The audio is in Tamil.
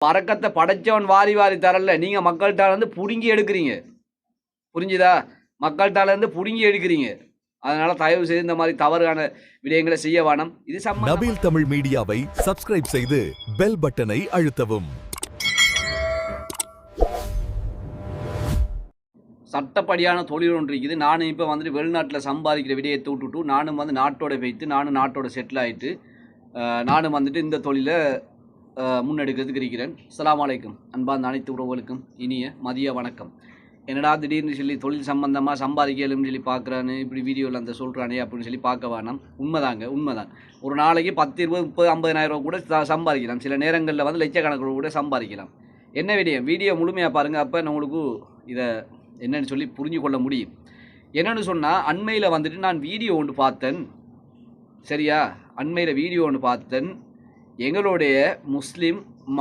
பறக்கத்தை படைச்சவன் வாரி வாரி தரல, நீங்கள் மக்கள்கிட்ட வந்து புடுங்கி எடுக்கிறீங்க. புரிஞ்சுதா? மக்கள்கிட்ட இருந்து புடுங்கி எடுக்கிறீங்க. அதனால தயவு செய்து இந்த மாதிரி தவறான விடயங்களை செய்ய வேணாம். இது நபீல் தமிழ் மீடியாவை சப்ஸ்கிரைப் செய்து பெல் பட்டனை அழுத்தவும். சட்டப்படியான தொழில் ஒன்று இருக்குது. நானும் இப்போ வந்துட்டு வெளிநாட்டில் சம்பாதிக்கிற விடயத்தை விட்டுட்டு நானும் வந்து நாட்டோட வைத்து நானும் நாட்டோட செட்டில் ஆகிட்டு நானும் வந்துட்டு இந்த தொழிலை முன்னெடுக்கிறதுக்கு இருக்கிறேன். அஸ்ஸலாமு அலைக்கும். அன்பார்ந்த அனைத்து உறவுகளுக்கும் இனிய மதிய வணக்கம். என்னடா திடீர்னு சொல்லி தொழில் சம்பந்தமாக சம்பாதிக்கலும்னு சொல்லி பார்க்குறான்னு இப்படி வீடியோவில் அந்த சொல்கிறானே அப்படின்னு சொல்லி பார்க்க வேணாம். உண்மைதான். ஒரு நாளைக்கு 10, 20, 30, 50,000 ரூபா கூட சம்பாதிக்கலாம். சில நேரங்களில் வந்து லட்சக்கணக்கில் கூட சம்பாதிக்கலாம். என்ன வீடியோ முழுமையாக பாருங்கள். அப்போ நான் உங்களுக்கு இதை என்னென்னு சொல்லி புரிஞ்சு கொள்ள முடியும். என்னென்னு சொன்னால், அண்மையில் வந்துட்டு நான் வீடியோ ஒன்று பார்த்தேன். சரியா? அண்மையில் வீடியோ ஒன்று பார்த்தேன். எங்களுடைய முஸ்லீம்